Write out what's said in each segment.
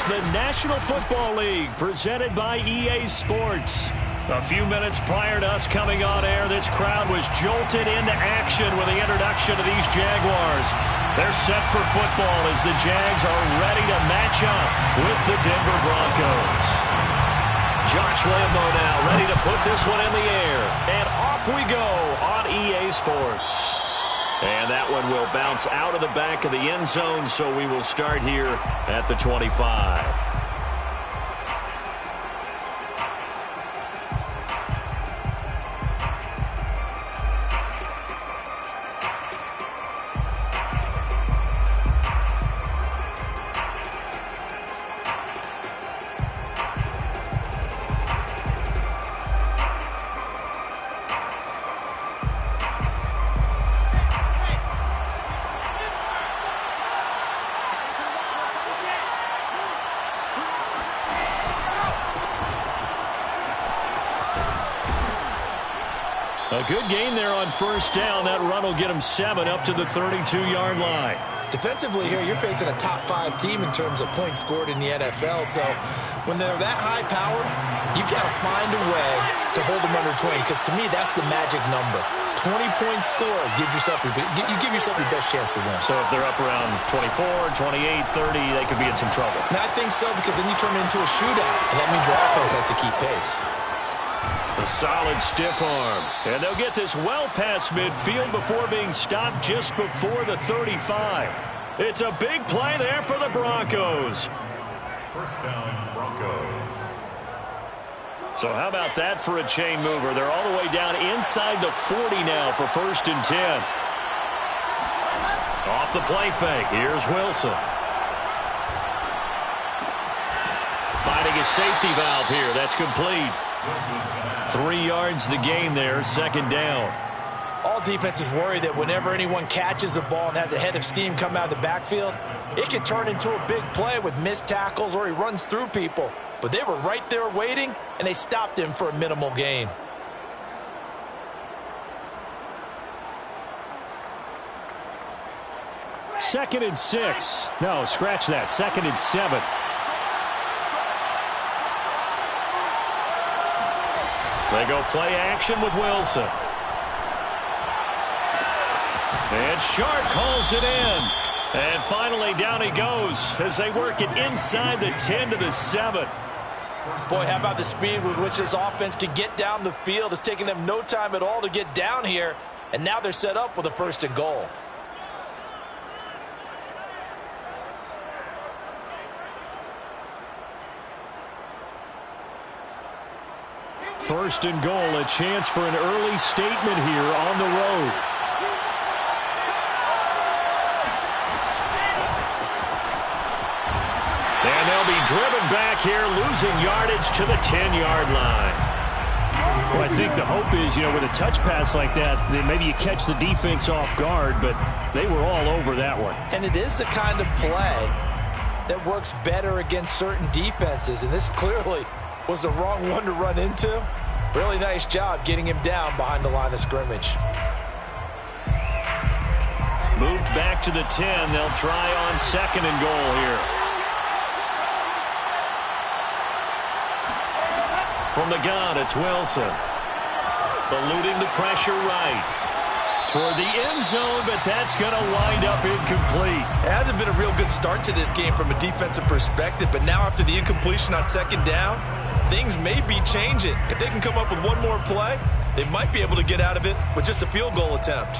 the National Football League, presented by EA Sports. A few minutes prior to us coming on air, this crowd was jolted into action with the introduction of these Jaguars. They're set for football as the Jags are ready to match up with the Denver Broncos. Josh Lambo now ready to put this one in the air. And off we go on EA Sports. And that one will bounce out of the back of the end zone, so we will start here at the 25. A good gain there on first down. That run will get him 7 up to the 32-yard line. Defensively here, you're facing a top-5 team in terms of points scored in the NFL. So when they're that high-powered, you've got to find a way to hold them under 20. Because to me, that's the magic number. 20-point score gives yourself you give yourself your best chance to win. So if they're up around 24, 28, 30, they could be in some trouble. And I think so, because then you turn it into a shootout, and that means your offense has to keep pace. A solid stiff arm. And they'll get this well past midfield before being stopped just before the 35. It's a big play there for the Broncos. First down, Broncos. So how about that for a chain mover? They're all the way down inside the 40 now for 1st and 10. Off the play fake. Here's Wilson. Finding a safety valve here. That's complete. 3 yards the gain there, 2nd down. All defenses worry that whenever anyone catches the ball and has a head of steam come out of the backfield, it can turn into a big play with missed tackles or he runs through people. But they were right there waiting, and they stopped him for a minimal gain. Second and 6. No, scratch that. 2nd and 7. They go play action with Wilson. And Sharp calls it in. And finally down he goes as they work it inside the 10 to the 7. Boy, how about the speed with which this offense can get down the field? It's taken them no time at all to get down here. And now they're set up with a 1st and goal. First and goal, a chance for an early statement here on the road. And they'll be driven back here, losing yardage to the 10-yard line. Well, I think the hope is, with a touch pass like that maybe you catch the defense off guard, but they were all over that one. And it is the kind of play that works better against certain defenses, and this clearly was the wrong one to run into. Really nice job getting him down behind the line of scrimmage. Moved back to the 10. They'll try on 2nd and goal here. From the gun, it's Wilson. Eluding the pressure right. Toward the end zone, but that's going to wind up incomplete. It hasn't been a real good start to this game from a defensive perspective, but now after the incompletion on 2nd down, things may be changing. If they can come up with one more play, they might be able to get out of it with just a field goal attempt.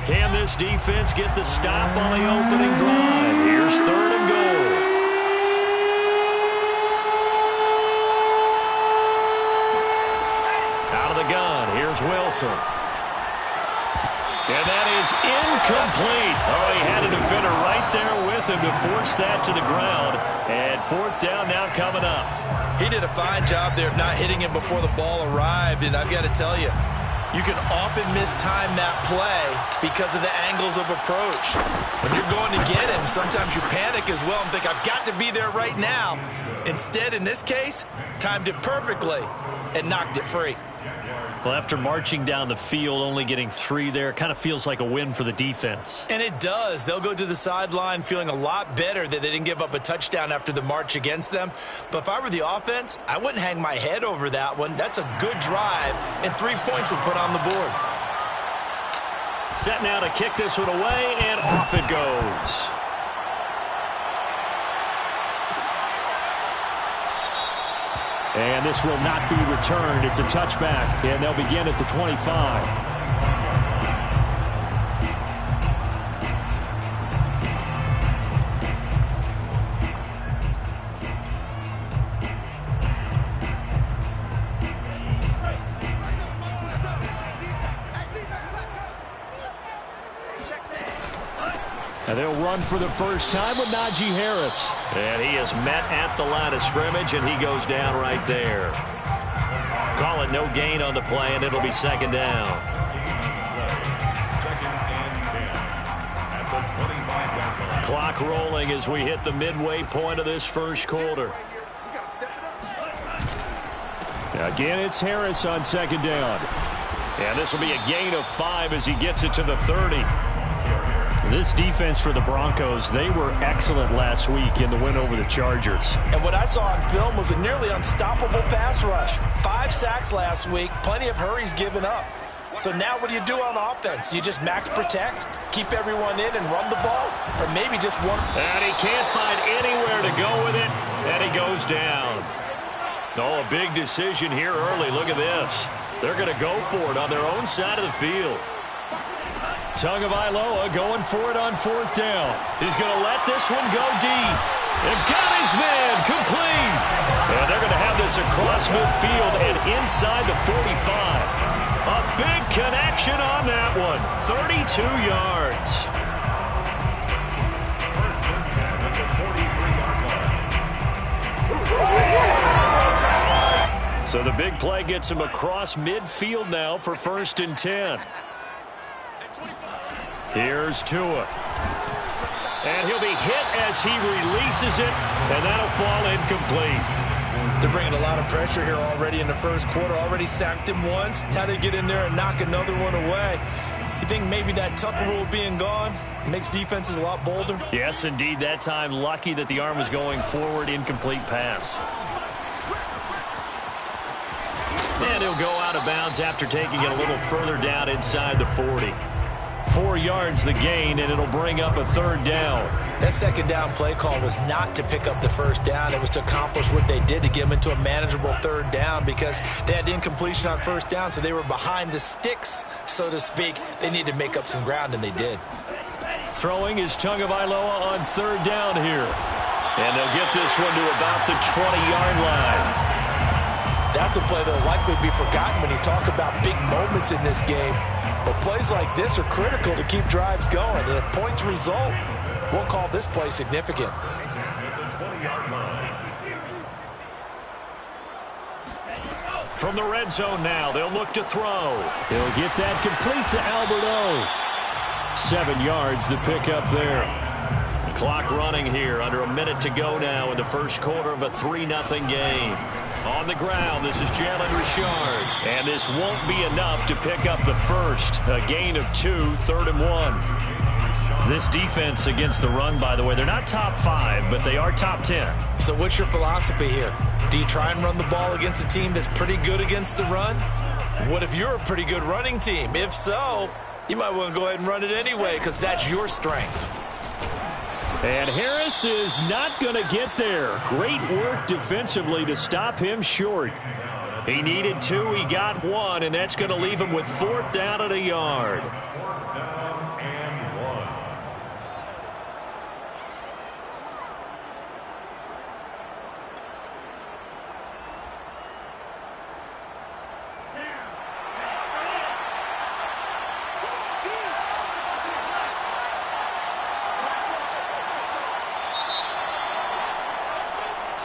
Can this defense get the stop on the opening drive? Here's 3rd and goal. Out of the gun, here's Wilson. And that is incomplete. Oh, he had a defender right there with him to force that to the ground. And 4th down now coming up. He did a fine job there of not hitting him before the ball arrived. And I've got to tell you, you can often mistime that play because of the angles of approach. When you're going to get him, sometimes you panic as well and think, I've got to be there right now. Instead, in this case, timed it perfectly and knocked it free. Well, after marching down the field, only getting 3 there, kind of feels like a win for the defense. And it does. They'll go to the sideline feeling a lot better that they didn't give up a touchdown after the march against them. But if I were the offense, I wouldn't hang my head over that one. That's a good drive, and 3 points were put on the board. Set now to kick this one away, and off it goes. And this will not be returned. It's a touchback, and they'll begin at the 25. And they'll run for the first time with Najee Harris. And he is met at the line of scrimmage, and he goes down right there. Call it no gain on the play, and it'll be second down. Second and 10 at the 25-yard line. Clock rolling as we hit the midway point of this first quarter. Again, it's Harris on second down. And this will be a gain of 5 as he gets it to the 30. This defense for the Broncos, they were excellent last week in the win over the Chargers. And what I saw on film was a nearly unstoppable pass rush. 5 sacks last week, plenty of hurries given up. So now what do you do on offense? You just max protect, keep everyone in and run the ball, or maybe just one. And he can't find anywhere to go with it, and he goes down. Oh, a big decision here early. Look at this. They're going to go for it on their own side of the field. Tagovailoa going for it on 4th down. He's going to let this one go deep. And got his man complete. And they're going to have this across midfield and inside the 45. A big connection on that one. 32 yards. First and 10 at the 43-yard line. So the big play gets him across midfield now for 1st and 10. Here's Tua. And he'll be hit as he releases it, and that'll fall incomplete. They're bringing a lot of pressure here already in the first quarter. Already sacked him once. Had to get in there and knock another one away. You think maybe that Tucker rule being gone makes defenses a lot bolder? Yes, indeed. That time, lucky that the arm was going forward. Incomplete pass. And he'll go out of bounds after taking it a little further down inside the 40. 4 yards the gain, and it'll bring up a 3rd down. That second down play call was not to pick up the first down. It was to accomplish what they did to get them into a manageable 3rd down because they had incompletion on 1st down, so they were behind the sticks, so to speak. They needed to make up some ground, and they did. Throwing is Tagovailoa on 3rd down here. And they'll get this one to about the 20-yard line. That's a play that will likely be forgotten when you talk about big moments in this game. But plays like this are critical to keep drives going. And if points result, we'll call this play significant. From the red zone now, they'll look to throw. He'll get that complete to Albert O. 7 yards the pick up there. The clock running here, under a minute to go now in the first quarter of a 3-0 game. On the ground, this is Jalen Richard. And this won't be enough to pick up the first. A gain of 2, 3rd and 1. This defense against the run, by the way, they're not top 5, but they are top 10. So what's your philosophy here? Do you try and run the ball against a team that's pretty good against the run? What if you're a pretty good running team? If so, you might want to go ahead and run it anyway because that's your strength. And Harris is not going to get there. Great work defensively to stop him short. He needed 2, he got 1, and that's going to leave him with 4th down at a yard. 4th down and 1.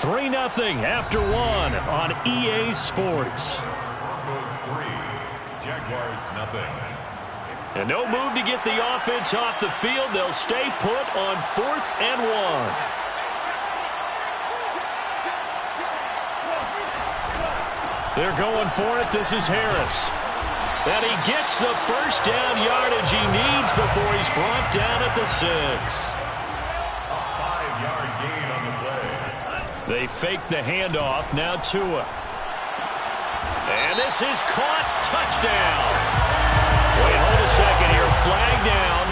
Three 3-0 after 1 on EA Sports. Broncos 3, Jaguars 0. And no move to get the offense off the field. They'll stay put on 4th and 1. They're going for it. This is Harris. And he gets the first down yardage he needs before he's brought down at the 6. A 5-yard gain on the play. They fake the handoff. Now Tua. And this is caught. Touchdown. Wait, hold a second here. Flag down.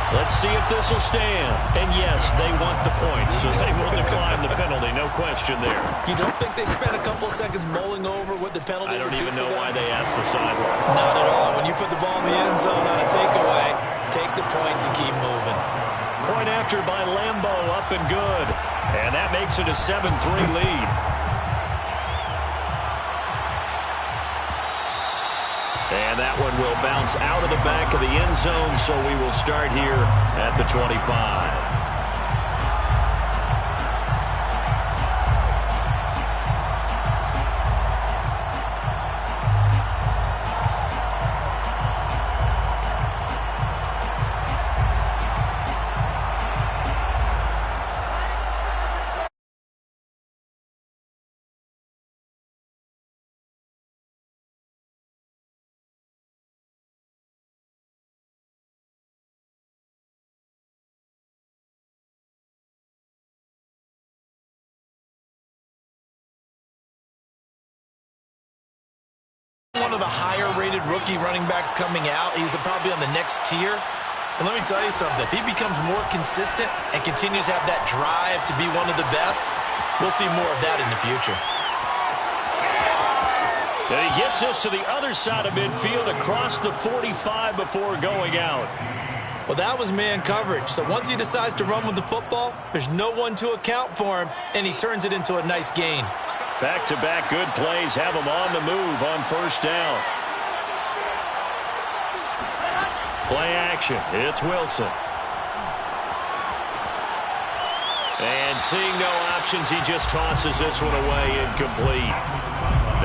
Let's see if this will stand. And yes, they want the points, so they will decline the penalty. No question there. You don't think they spent a couple of seconds mulling over what the penalty I don't would do even for know them? why they asked the sideline. Not at all. When you put the ball in the end zone on a takeaway, take the points and keep moving. Point after by Lambo, up and good. And that makes it a 7-3 lead. And that one will bounce out of the back of the end zone, so we will start here at the 25. One of the higher-rated rookie running backs coming out. He's probably on the next tier. And let me tell you something. If he becomes more consistent and continues to have that drive to be one of the best, we'll see more of that in the future. And he gets us to the other side of midfield across the 45 before going out. Well, that was man coverage. So once he decides to run with the football, there's no one to account for him, and he turns it into a nice gain. Back-to-back good plays have him on the move on first down. Play action. It's Wilson. And seeing no options, he just tosses this one away incomplete.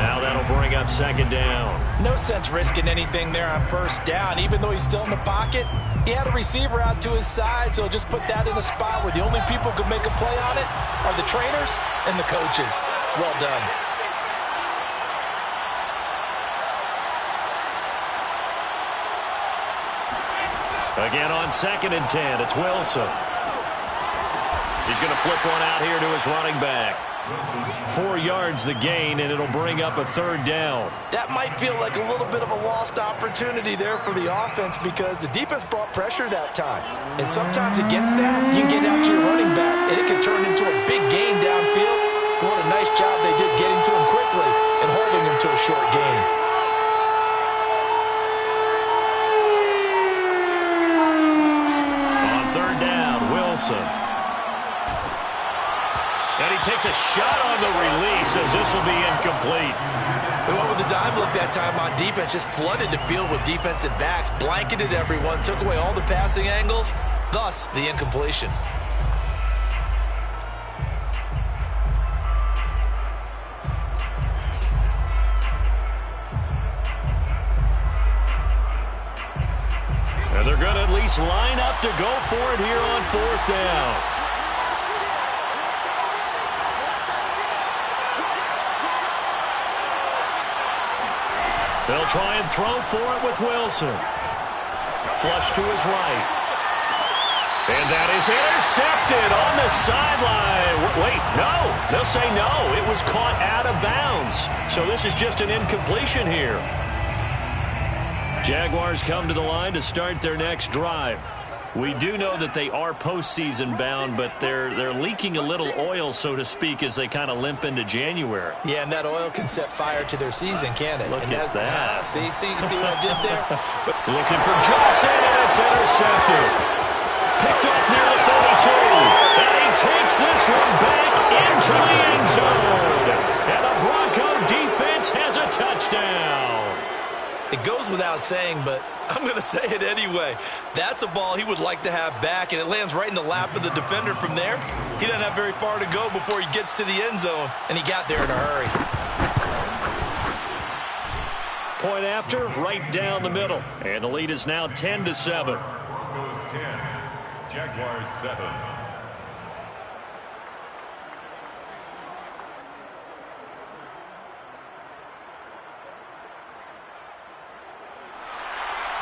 Now that'll bring up second down. No sense risking anything there on first down. Even though he's still in the pocket, he had a receiver out to his side, so just put that in a spot where the only people who could make a play on it are the trainers and the coaches. Well done. Again on 2nd and 10, it's Wilson. He's going to flip one out here to his running back. 4 yards the gain, and it'll bring up a third down. That might feel like a little bit of a lost opportunity there for the offense because the defense brought pressure that time. And sometimes against that, you can get out to your running back, and it can turn into a big gain downfield. What a nice job they did getting to him quickly and holding him to a short gain. On third down, Wilson. And he takes a shot on the release as this will be incomplete. They went with the dime look that time on defense, just flooded the field with defensive backs, blanketed everyone, took away all the passing angles, thus the incompletion. And they're going to at least line up to go for it here on fourth down. They'll try and throw for it with Wilson. Flush to his right. And that is intercepted on the sideline. Wait, no. They'll say no. It was caught out of bounds. So this is just an incompletion here. Jaguars come to the line to start their next drive. We do know that they are postseason bound, but they're leaking a little oil, so to speak, as they kind of limp into January. Yeah, and that oil can set fire to their season, can't it? Look at that. See what I did there? But looking for Johnson, and it's intercepted. Picked up near the 32. And he takes this one back into the end zone. And the Bronco defense has a touchdown. it goes without saying, but I'm going to say it anyway. That's a ball he would like to have back, and it lands right in the lap of the defender from there. He doesn't have very far to go before he gets to the end zone, and he got there in a hurry. Point after, right down the middle. And the lead is now 10-7. Broncos 10, Jaguars 7.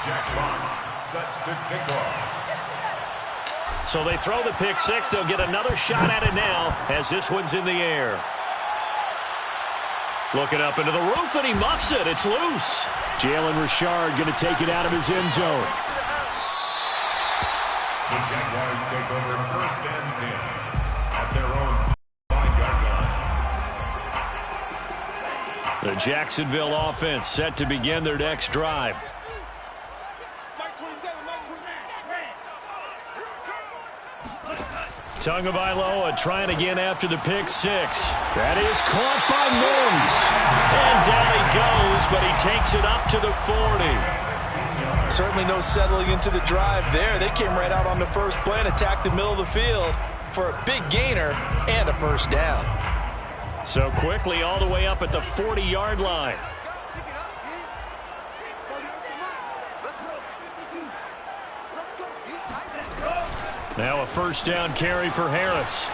Jags set to kick off. So they throw the pick six. They'll get another shot at it now as this one's in the air. Looking up into the roof, and he muffs it. It's loose. Jalen Richard going to take it out of his end zone. The Jaguars take over 1st and 10 at their own 5-yard line. The Jacksonville offense set to begin their next drive. Tagovailoa trying again after the pick six. That is caught by Mims. And down he goes, but he takes it up to the 40. Certainly no settling into the drive there. They came right out on the first play and attacked the middle of the field for a big gainer and a first down. So quickly all the way up at the 40-yard line. Now a first down carry for Harris.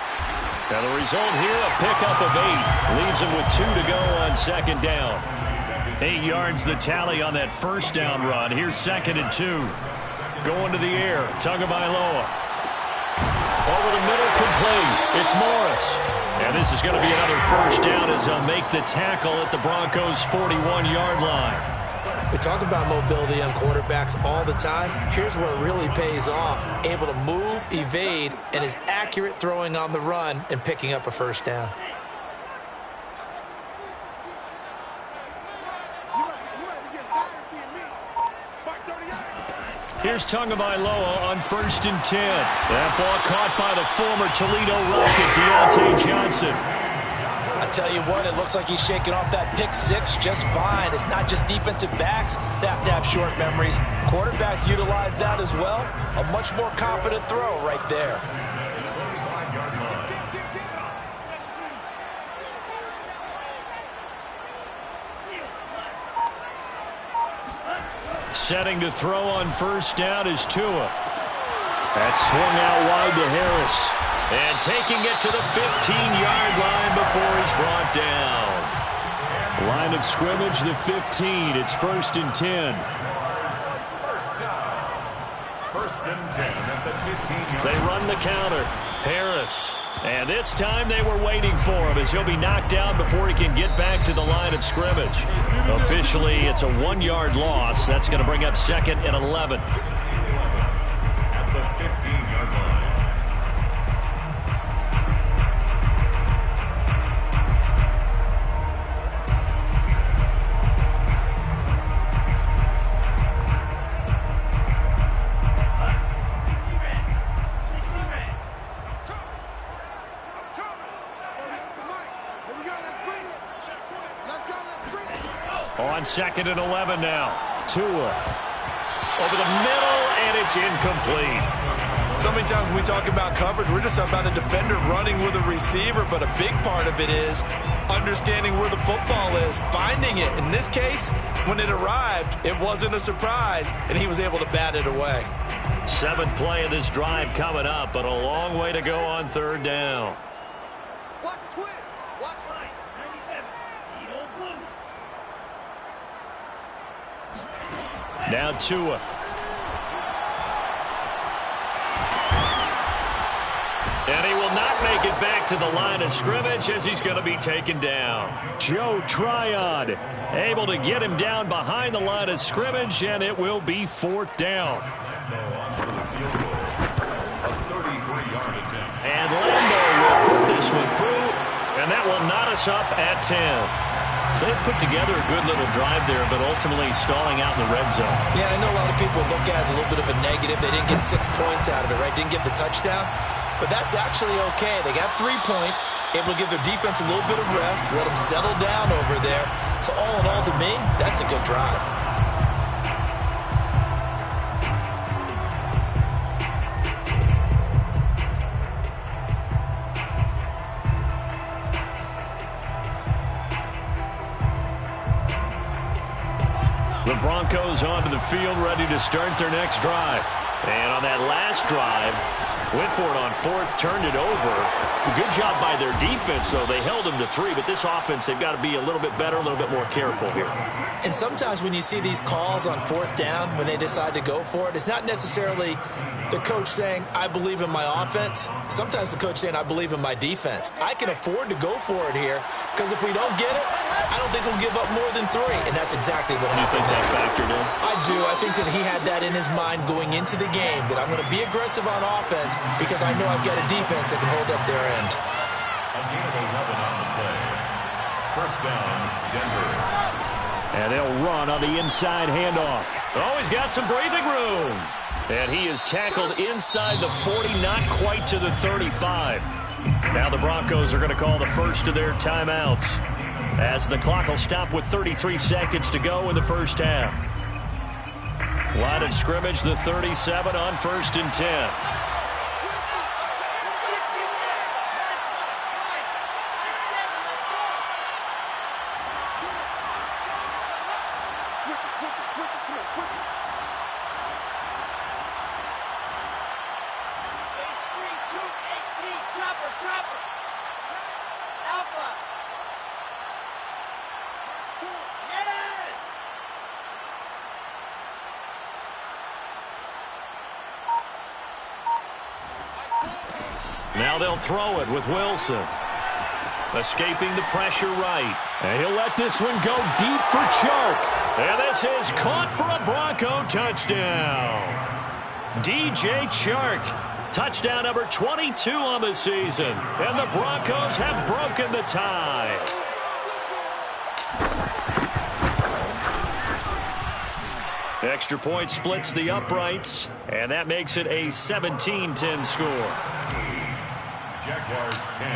Now the result here, a pickup of 8. Leaves him with 2 to go on second down. 8 yards the tally on that first down run. Here's 2nd and 2. Going to the air. Tagovailoa. Over the middle, complete. It's Morris. And this is going to be another first down as they'll make the tackle at the Broncos' 41-yard line. We talk about mobility on quarterbacks all the time. Here's where it really pays off. Able to move, evade, and is accurate throwing on the run and picking up a first down. Here's Tagovailoa on 1st and 10. That ball caught by the former Toledo Rocket, Deontay Johnson. I tell you what, it looks like he's shaking off that pick six just fine. It's not just defensive backs that have to have short memories. Quarterbacks utilize that as well. A much more confident throw right there. Setting to throw on first down is Tua. That's swung out wide to Harris. And taking it to the 15-yard line before he's brought down. Line of scrimmage, the 15. It's 1st and 10. First and 10 at the 15-yard line. They run the counter. Harris. And this time they were waiting for him as he'll be knocked down before he can get back to the line of scrimmage. Officially, it's a 1-yard loss. That's going to bring up 2nd and 11. At the 15-yard line. On 2nd and 11 now. Tua over the middle, and it's incomplete. So many times when we talk about coverage, we're just talking about a defender running with a receiver, but a big part of it is understanding where the football is, finding it. In this case, when it arrived, it wasn't a surprise, and he was able to bat it away. 7th play of this drive coming up, but a long way to go on 3rd down. Watch twist. Watch slice. 97. Eat blue. Now Tua. And he will not make it back to the line of scrimmage as he's going to be taken down. Joe Tryon able to get him down behind the line of scrimmage, and it will be 4th down. And Lando will put this one through, and that will knot us up at 10. So they put together a good little drive there, but ultimately stalling out in the red zone. Yeah, I know a lot of people look at it as a little bit of a negative. They didn't get 6 points out of it, right? Didn't get the touchdown. But that's actually okay. They got 3 points, able to give their defense a little bit of rest, let them settle down over there. So all in all, to me, that's a good drive. The Broncos onto the field, ready to start their next drive. And on that last drive, Went for it on fourth, turned it over. Good job by their defense, though. They held them to 3, but this offense, they've got to be a little bit better, a little bit more careful here. And sometimes when you see these calls on fourth down, when they decide to go for it, it's not necessarily the coach saying, I believe in my offense. Sometimes the coach saying, I believe in my defense. I can afford to go for it here, because if we don't get it, I don't think we'll give up more than 3. And that's exactly what happened. You think that factored in? I do. I think that he had that in his mind going into the game, that I'm going to be aggressive on offense because I know I've got a defense that can hold up their end. A gain of 11 on the play. First down, Denver. And they'll run on the inside handoff. Oh, he's got some breathing room. And he is tackled inside the 40, not quite to the 35. Now the Broncos are going to call the first of their timeouts, as the clock will stop with 33 seconds to go in the first half. Line of scrimmage, the 37 on 1st and 10. Now they'll throw it with Wilson. Escaping the pressure right. And he'll let this one go deep for Chark. And this is caught for a Bronco touchdown. DJ Chark. Touchdown number 22 on the season. And the Broncos have broken the tie. Extra point splits the uprights. And that makes it a 17-10 score. Jaguars 10.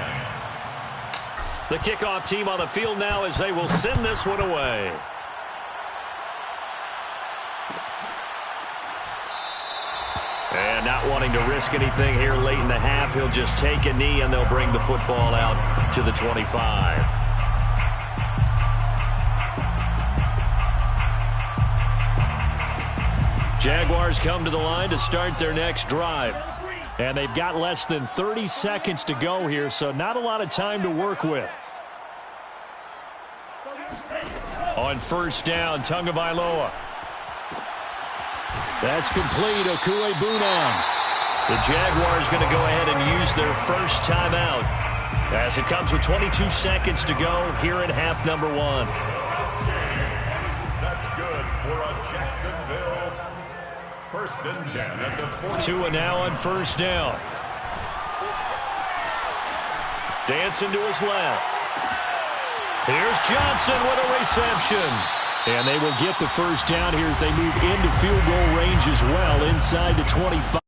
The kickoff team on the field now as they will send this one away. And not wanting to risk anything here late in the half, he'll just take a knee and they'll bring the football out to the 25. Jaguars come to the line to start their next drive. And they've got less than 30 seconds to go here, so not a lot of time to work with. On first down, Tagovailoa. That's complete. Okuegbunam. The Jaguars going to go ahead and use their first timeout as it comes with 22 seconds to go here in half number 1. That's good for a Jacksonville. First and 10 at the 40. Tua now on first down. Dancing to his left. Here's Johnson with a reception. And they will get the first down here as they move into field goal range as well inside the 25.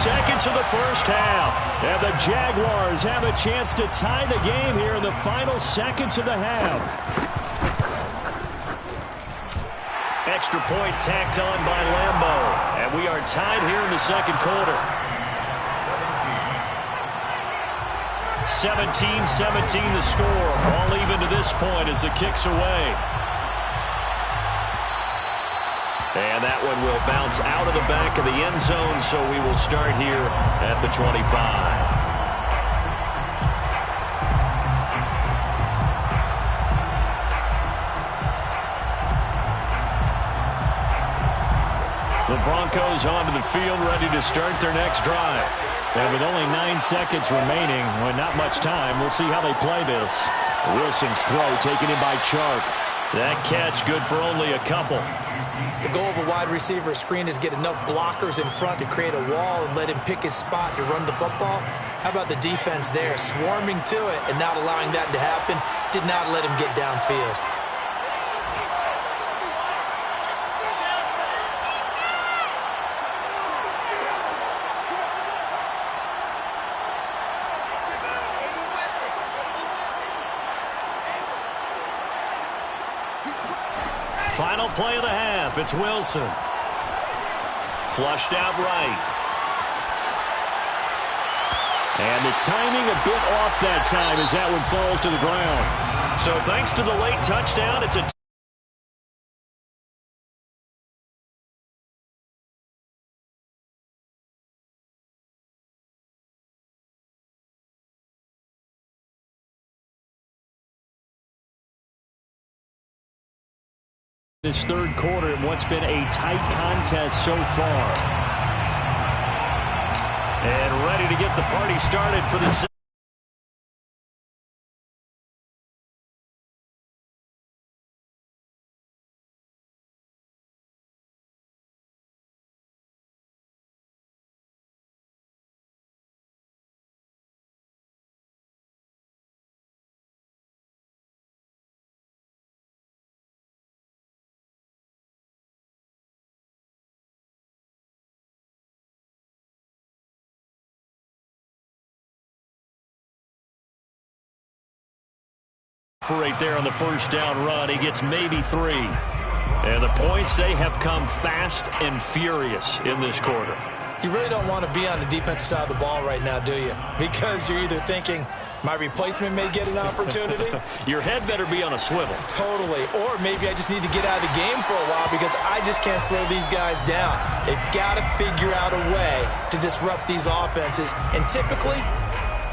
Seconds of the first half. And the Jaguars have a chance to tie the game here in the final seconds of the half. Extra point tacked on by Lambo. And we are tied here in the second quarter. 17-17 the score. All even to this point as the kick's away. And that one will bounce out of the back of the end zone, so we will start here at the 25. The Broncos onto the field, ready to start their next drive. And with only 9 seconds remaining, with not much time, we'll see how they play this. Wilson's throw taken in by Chark. That catch good for only a couple. The goal of a wide receiver screen is get enough blockers in front to create a wall and let him pick his spot to run the football. How about the defense there, swarming to it and not allowing that to happen? Did not let him get downfield. Final play of the half. It's Wilson. Flushed out right. And the timing a bit off that time as that one falls to the ground. So thanks to the late touchdown, it's a this third quarter in what's been a tight contest so far. And ready to get the party started for the right there on the first down run. He gets maybe 3. And the points, they have come fast and furious in this quarter. You really don't want to be on the defensive side of the ball right now, do you? Because you're either thinking, my replacement may get an opportunity. Your head better be on a swivel. Totally. Or maybe I just need to get out of the game for a while because I just can't slow these guys down. They've got to figure out a way to disrupt these offenses. And typically,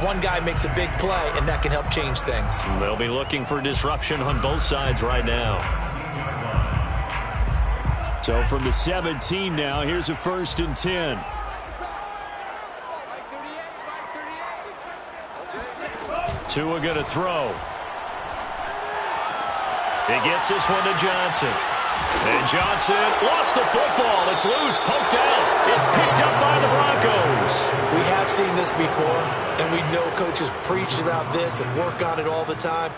one guy makes a big play, and that can help change things. They'll be looking for disruption on both sides right now. So from the 17 now, here's a 1st and 10. Tua going to throw. He gets this one to Johnson. And Johnson lost the football. It's loose, poked out. It's picked up by the Broncos. We have seen this before, and we know coaches preach about this and work on it all the time.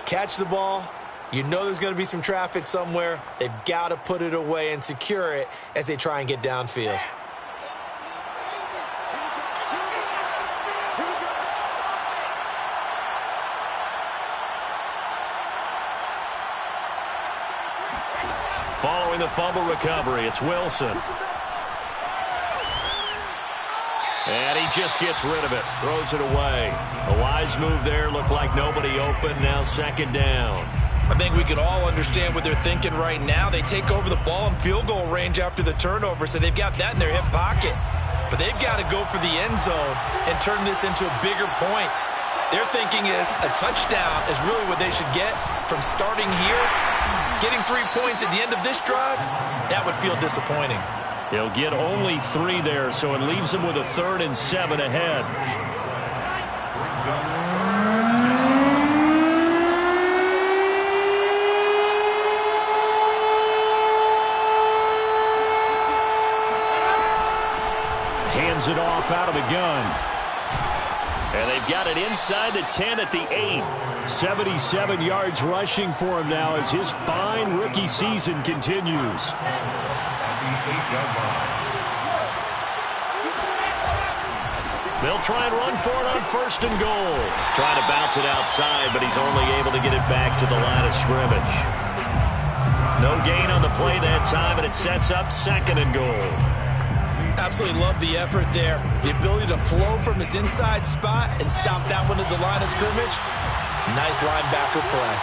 Catch the ball. You know there's going to be some traffic somewhere. They've got to put it away and secure it as they try and get downfield. Following the fumble recovery, it's Wilson. And he just gets rid of it, throws it away. A wise move there, looked like nobody open, now 2nd down. I think we can all understand what they're thinking right now. They take over the ball in field goal range after the turnover, so they've got that in their hip pocket. But they've got to go for the end zone and turn this into bigger points. Their thinking is a touchdown is really what they should get from starting here. Getting 3 points at the end of this drive, that would feel disappointing. He'll get only 3 there, so it leaves him with a 3rd and 7 ahead. Hands it off out of the gun. And they've got it inside the 10 at the 8. 77 yards rushing for him now as his fine rookie season continues. They'll try and run for it on 1st and goal. Trying to bounce it outside, but he's only able to get it back to the line of scrimmage. No gain on the play that time, and it sets up 2nd and goal. Absolutely love the effort there. The ability to flow from his inside spot and stop that one at the line of scrimmage. Nice linebacker play.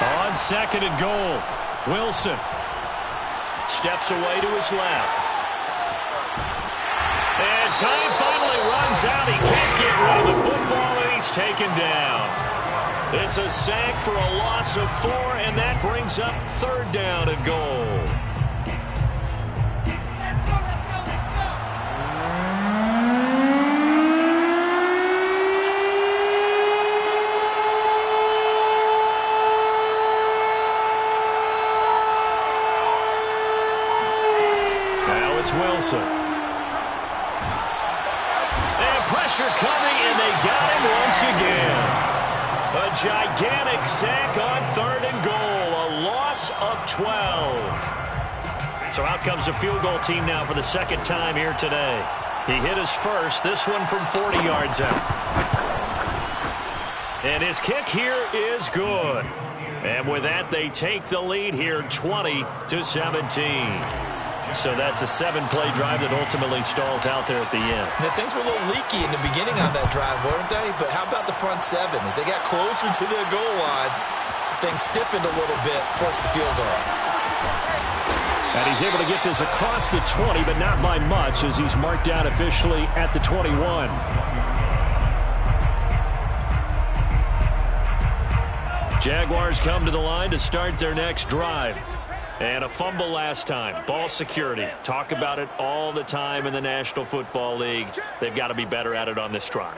On 2nd and goal, Wilson steps away to his left. And time finally runs out. He can't get rid of the football, and he's taken down. It's a sack for a loss of 4, and that brings up 3rd down and goal. Let's go, let's go, let's go. Now it's Wilson. And pressure coming, and they got him once again. A gigantic sack on 3rd and goal, a loss of 12. So out comes the field goal team now for the 2nd time here today. He hit his first, this one from 40 yards out. And his kick here is good. And with that, they take the lead here 20-17. So that's a 7-play drive that ultimately stalls out there at the end. Now, things were a little leaky in the beginning on that drive, weren't they? But how about the front seven? As they got closer to the goal line, things stiffened a little bit, forced the field goal. And he's able to get this across the 20, but not by much, as he's marked down officially at the 21. Jaguars come to the line to start their next drive. And a fumble last time. Ball security. Talk about it all the time in the National Football League. They've got to be better at it on this drive.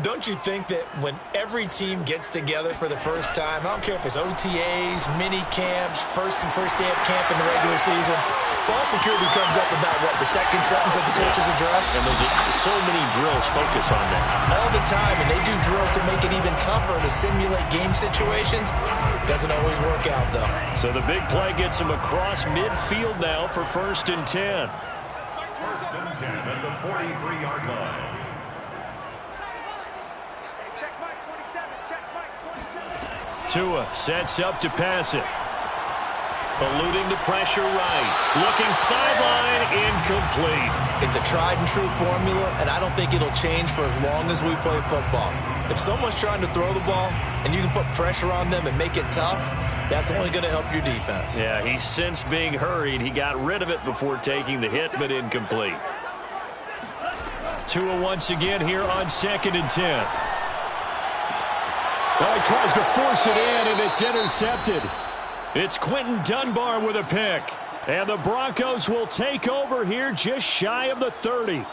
Don't you think that when every team gets together for the first time, I don't care if it's OTAs, mini camps, first day of camp in the regular season, ball security comes up about, what, the second sentence of the coach's address? And there's so many drills focus on that. All the time, and they do drills to make it even tougher to simulate game situations. Doesn't always work out, though. So the big play gets him across midfield now for 1st and 10. 1st and 10 at the 43-yard line. Tua sets up to pass it. Eluding the pressure right. Looking sideline, incomplete. It's a tried-and-true formula, and I don't think it'll change for as long as we play football. If someone's trying to throw the ball and you can put pressure on them and make it tough, that's only going to help your defense. Yeah, he's since being hurried. He got rid of it before taking the hit, but incomplete. Tua once again here on 2nd and 10. Well, he tries to force it in, and it's intercepted. It's Quentin Dunbar with a pick. And the Broncos will take over here just shy of the 30.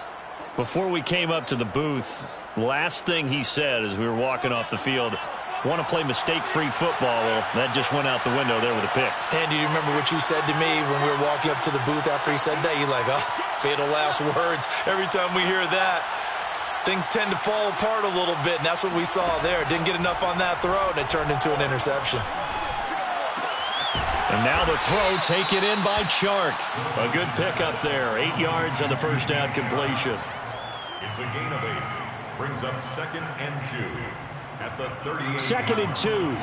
Before we came up to the booth, last thing he said as we were walking off the field, want to play mistake-free football. Well, that just went out the window there with a pick. Andy, do you remember what you said to me when we were walking up to the booth after he said that? You're like, oh, fatal last words. Every time we hear that, things tend to fall apart a little bit, and that's what we saw there. Didn't get enough on that throw, and it turned into an interception. And now the throw taken in by Chark. A good pickup there. 8 yards on the first down completion. It's a gain of 8. Brings up 2nd and 2 at the 38. 2nd and 2.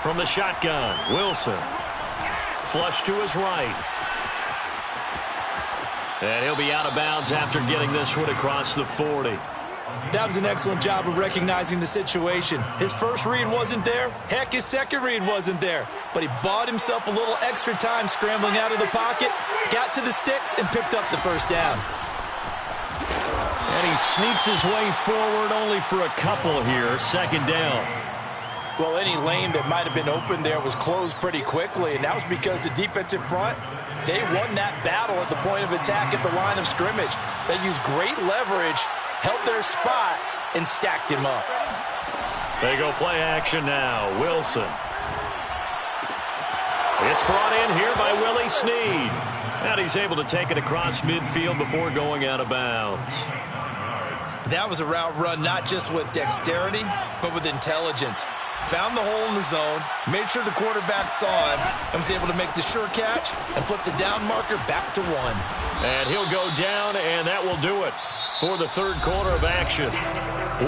From the shotgun, Wilson. Flush to his right. And he'll be out of bounds after getting this one across the 40. That was an excellent job of recognizing the situation. His first read wasn't there. Heck, his second read wasn't there. But he bought himself a little extra time scrambling out of the pocket, got to the sticks, and picked up the first down. And he sneaks his way forward only for a couple here. 2nd down. Well, any lane that might have been open there was closed pretty quickly, and that was because the defensive front, they won that battle at the point of attack at the line of scrimmage. They used great leverage, held their spot, and stacked him up. They go play action now. Wilson. It's brought in here by Willie Snead. And he's able to take it across midfield before going out of bounds. That was a route run not just with dexterity, but with intelligence. Found the hole in the zone, made sure the quarterback saw him, and was able to make the sure catch and flip the down marker back to 1. And he'll go down, and that will do it for the 3rd quarter of action.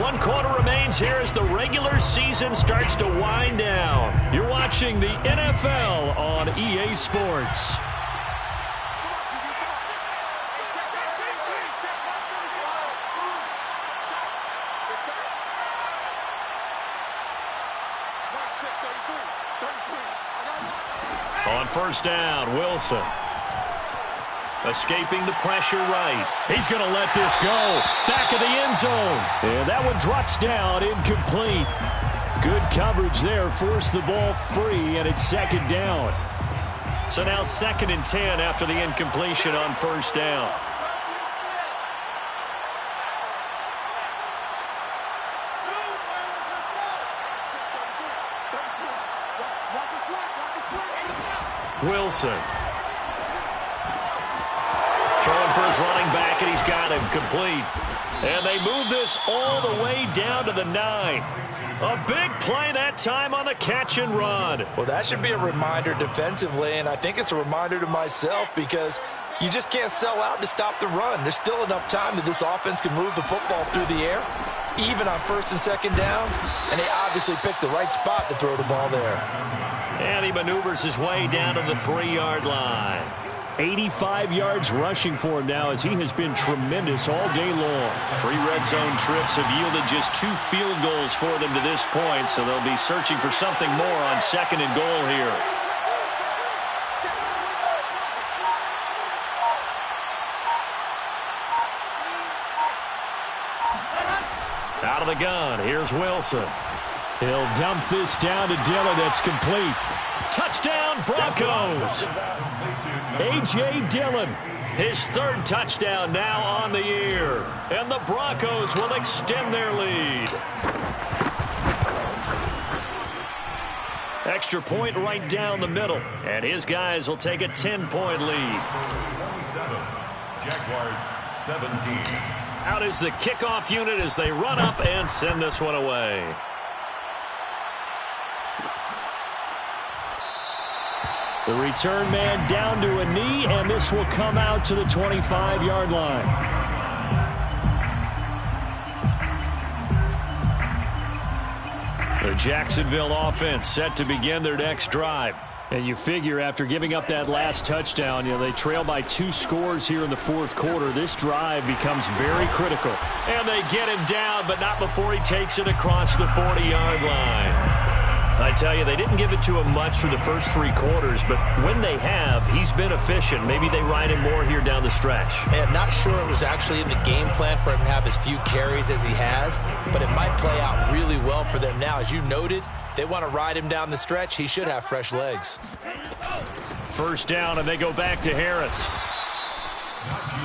1 quarter remains here as the regular season starts to wind down. You're watching the NFL on EA Sports. On 1st down, Wilson. Escaping the pressure right. He's going to let this go. Back of the end zone. And that one drops down, incomplete. Good coverage there. Forced the ball free, and it's 2nd down. So now 2nd and 10 after the incompletion on 1st down. Wilson. Throwing for his running back, and he's got him. complete. And they move this all the way down to the 9. A big play that time on the catch and run. Well, that should be a reminder defensively, and I think it's a reminder to myself because you just can't sell out to stop the run. There's still enough time that this offense can move the football through the air, even on first and second downs, and they obviously picked the right spot to throw the ball there. And he maneuvers his way down to the 3-yard line. 85 yards rushing for him now as he has been tremendous all day long. 3 red zone trips have yielded just 2 field goals for them to this point, so they'll be searching for something more on 2nd and goal here. Out of the gun, here's Wilson. He'll dump this down to Dillon. That's complete. Touchdown, Broncos. A.J. Dillon, his 3rd touchdown now on the year. And the Broncos will extend their lead. Extra point right down the middle. And his guys will take a 10-point lead. 27, Jaguars 17. Out is the kickoff unit as they run up and send this one away. The return man down to a knee, and this will come out to the 25-yard line. The Jacksonville offense set to begin their next drive. And you figure after giving up that last touchdown, they trail by 2 scores here in the 4th quarter. This drive becomes very critical. And they get him down, but not before he takes it across the 40-yard line. I tell you, they didn't give it to him much for the first 3 quarters, but when they have, he's been efficient. Maybe they ride him more here down the stretch. And not sure it was actually in the game plan for him to have as few carries as he has, but it might play out really well for them now. As you noted, if they want to ride him down the stretch, he should have fresh legs. First down, and they go back to Harris.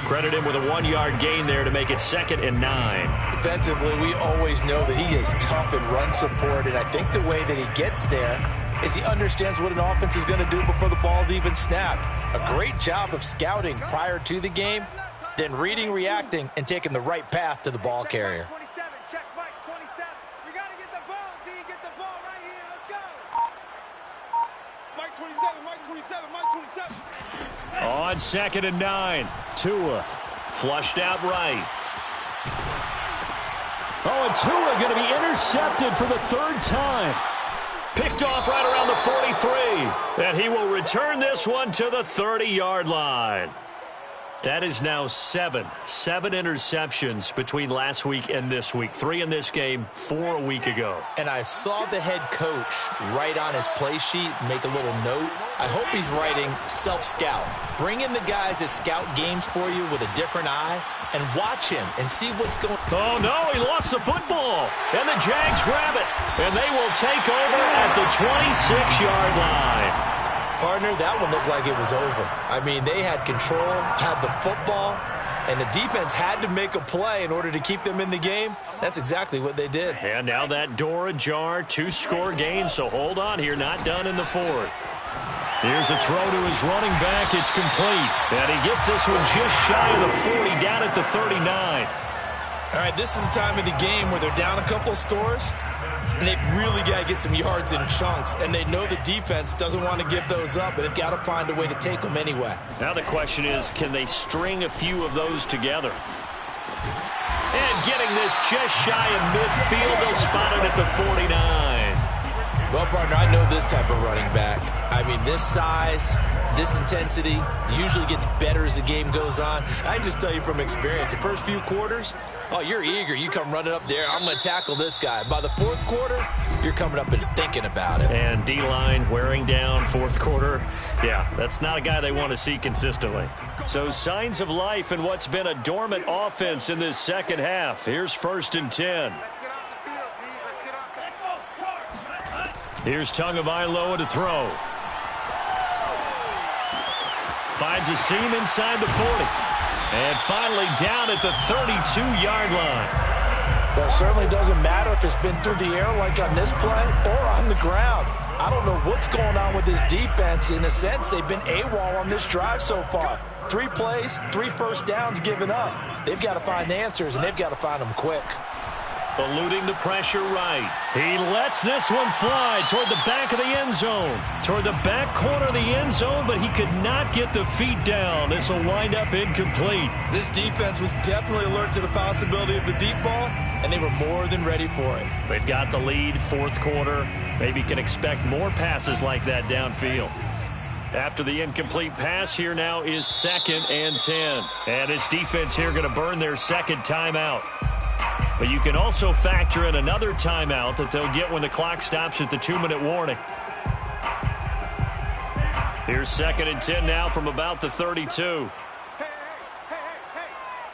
Credit him with a 1-yard gain there to make it 2nd and 9. Defensively, we always know that he is tough in run support, and I think the way that he gets there is he understands what an offense is going to do before the ball's even snapped. A great job of scouting prior to the game, then reading, reacting, and taking the right path to the ball carrier. Check Mike 27. We got to get the ball, D. Get the ball right here. Let's go. Mike 27, Mike 27, Mike 27. On 2nd and 9, Tua flushed out right. Oh, and Tua going to be intercepted for the 3rd time. Picked off right around the 43. And he will return this one to the 30-yard line. That is now 7 interceptions between last week and this week. 3 in this game, 4 a week ago. And I saw the head coach write on his play sheet, make a little note. I hope he's writing self-scout. Bring in the guys that scout games for you with a different eye and watch him and see what's going on. Oh, no, he lost the football. And the Jags grab it. And they will take over at the 26-yard line. Partner, that one looked like it was over. I mean, they had control, had the football, and the defense had to make a play in order to keep them in the game. That's exactly what they did. And now that door ajar, 2-score game, so hold on here, not done in the 4th. Here's a throw to his running back. It's complete. And he gets this one just shy of the 40, down at the 39. All right, this is the time of the game where they're down a couple of scores, and they've really got to get some yards in chunks, and they know the defense doesn't want to give those up, but they've got to find a way to take them anyway. Now the question is, can they string a few of those together? And getting this just shy of midfield, they'll spot it at the 49. Well, partner, I know this type of running back. I mean, this size, this intensity usually gets better as the game goes on. I just tell you from experience, the first few quarters, oh, you're eager. You come running up there. I'm going to tackle this guy. By the 4th quarter, you're coming up and thinking about it. And D-line wearing down 4th quarter. Yeah, that's not a guy they want to see consistently. So signs of life in what's been a dormant offense in this 2nd half. Here's 1st and 10. Let's get off the field, D. Let's get off the field. Here's Tagovailoa to throw. Finds a seam inside the 40. And finally down at the 32-yard line. Well, it certainly doesn't matter if it's been through the air like on this play or on the ground. I don't know what's going on with this defense. In a sense, they've been AWOL on this drive so far. 3 plays, 3 first downs given up. They've got to find answers, and they've got to find them quick. Eluding the pressure right. He lets this one fly toward the back of the end zone. Toward the back corner of the end zone, but he could not get the feet down. This will wind up incomplete. This defense was definitely alert to the possibility of the deep ball, and they were more than ready for it. They've got the lead, 4th quarter. Maybe can expect more passes like that downfield. After the incomplete pass, here now is 2nd and 10. And this defense here going to burn their 2nd timeout. But you can also factor in another timeout that they'll get when the clock stops at the 2-minute warning. Here's 2nd and 10 now from about the 32. Hey,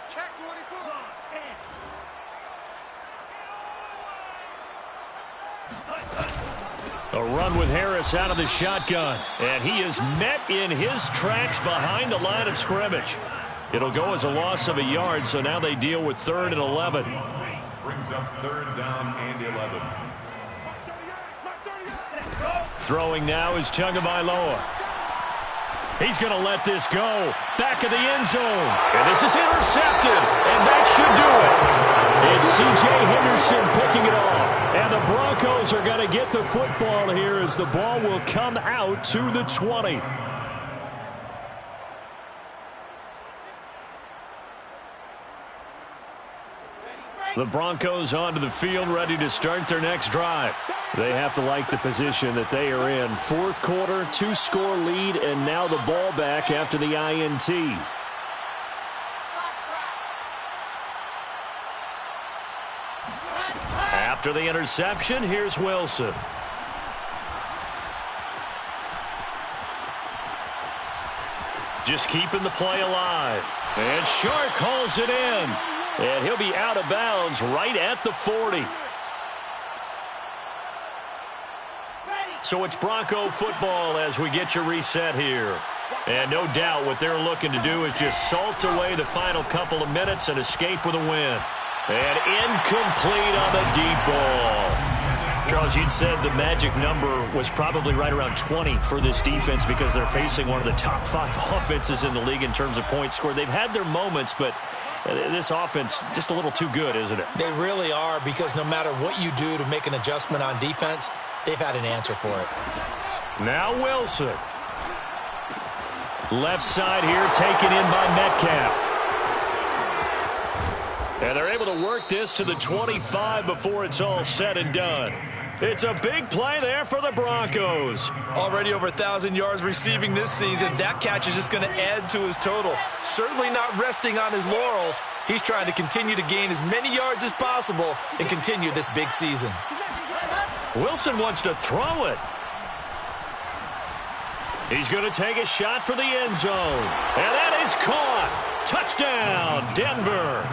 check 24. A run with Harris out of the shotgun. And he is met in his tracks behind the line of scrimmage. It'll go as a loss of a yard, so now they deal with 3rd and 11. Brings up 3rd down and 11. Throwing now is Tagovailoa. He's going to let this go. Back of the end zone. And this is intercepted. And that should do it. It's C.J. Henderson picking it off. And the Broncos are going to get the football here as the ball will come out to the 20. The Broncos onto the field, ready to start their next drive. They have to like the position that they are in. 4th quarter, 2-score lead, and now the ball back after the INT. After the interception, here's Wilson. Just keeping the play alive. And Shark calls it in. And he'll be out of bounds right at the 40. So it's Bronco football as we get you reset here. And no doubt what they're looking to do is just salt away the final couple of minutes and escape with a win. And incomplete on the deep ball. Charles, you'd said the magic number was probably right around 20 for this defense because they're facing one of the top 5 offenses in the league in terms of points scored. They've had their moments, but this offense just a little too good, isn't it? They really are, because no matter what you do to make an adjustment on defense, they've had an answer for it. Now Wilson. Left side here taken in by Metcalf. And they're able to work this to the 25 before it's all said and done. It's a big play there for the Broncos. Already over 1,000 yards receiving this season. That catch is just going to add to his total. Certainly not resting on his laurels. He's trying to continue to gain as many yards as possible and continue this big season. Wilson wants to throw it. He's going to take a shot for the end zone. And that is caught. Touchdown, Denver.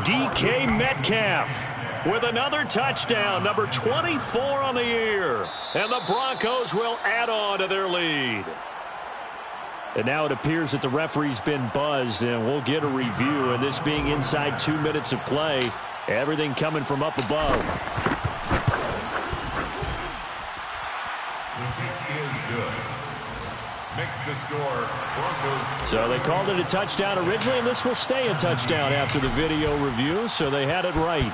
DK Metcalf with another touchdown, number 24 on the year. And the Broncos will add on to their lead. And now it appears that the referee's been buzzed, and we'll get a review. And this being inside 2 minutes of play, everything coming from up above. The kick is good. Makes the score Broncos. So they called it a touchdown originally, and this will stay a touchdown after the video review, so they had it right.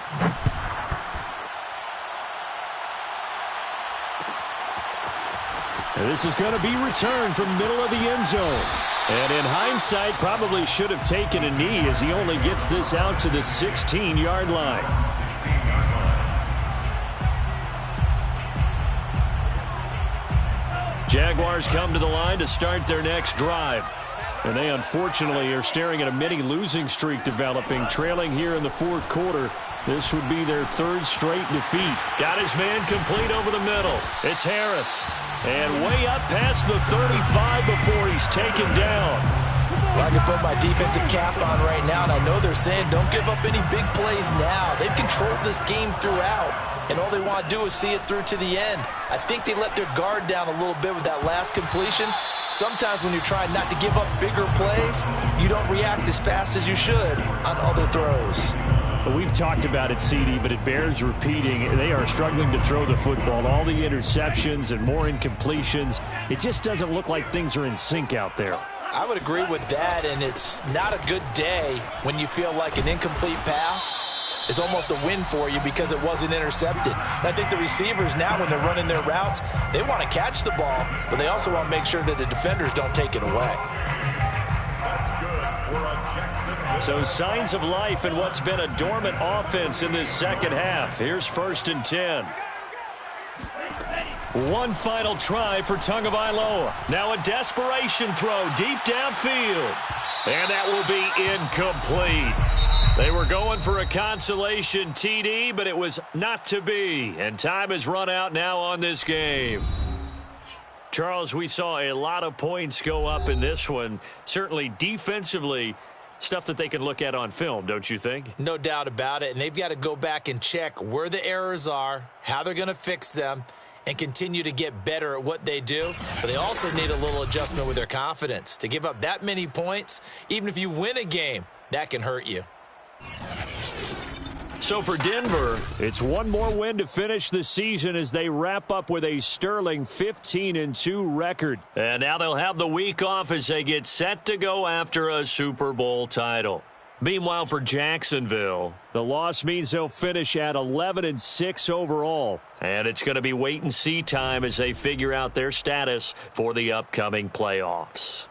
And this is going to be returned from middle of the end zone. And in hindsight, probably should have taken a knee as he only gets this out to the 16-yard line. 16-yard line. Jaguars come to the line to start their next drive. And they unfortunately are staring at a mini losing streak developing, trailing here in the 4th quarter. This would be their 3rd straight defeat. Got his man complete over the middle. It's Harris. And way up past the 35 before he's taken down. Well, I can put my defensive cap on right now, and I know they're saying don't give up any big plays now. They've controlled this game throughout, and all they want to do is see it through to the end. I think they let their guard down a little bit with that last completion. Sometimes when you're trying not to give up bigger plays, you don't react as fast as you should on other throws. We've talked about it, CD, but it bears repeating. They are struggling to throw the football. All the interceptions and more incompletions. It just doesn't look like things are in sync out there. I would agree with that, and it's not a good day when you feel like an incomplete pass is almost a win for you because it wasn't intercepted. And I think the receivers now, when they're running their routes, they want to catch the ball, but they also want to make sure that the defenders don't take it away. So signs of life in what's been a dormant offense in this second half. Here's 1st and 10. One final try for Tagovailoa. Now a desperation throw deep downfield. And that will be incomplete. They were going for a consolation TD, but it was not to be. And time has run out now on this game. Charles, we saw a lot of points go up in this one. Certainly defensively, stuff that they can look at on film, don't you think? No doubt about it. And they've got to go back and check where the errors are, how they're going to fix them, and continue to get better at what they do. But they also need a little adjustment with their confidence. To give up that many points, even if you win a game, that can hurt you. So for Denver, it's one more win to finish the season as they wrap up with a sterling 15-2 record. And now they'll have the week off as they get set to go after a Super Bowl title. Meanwhile, for Jacksonville, the loss means they'll finish at 11-6 overall. And it's going to be wait-and-see time as they figure out their status for the upcoming playoffs.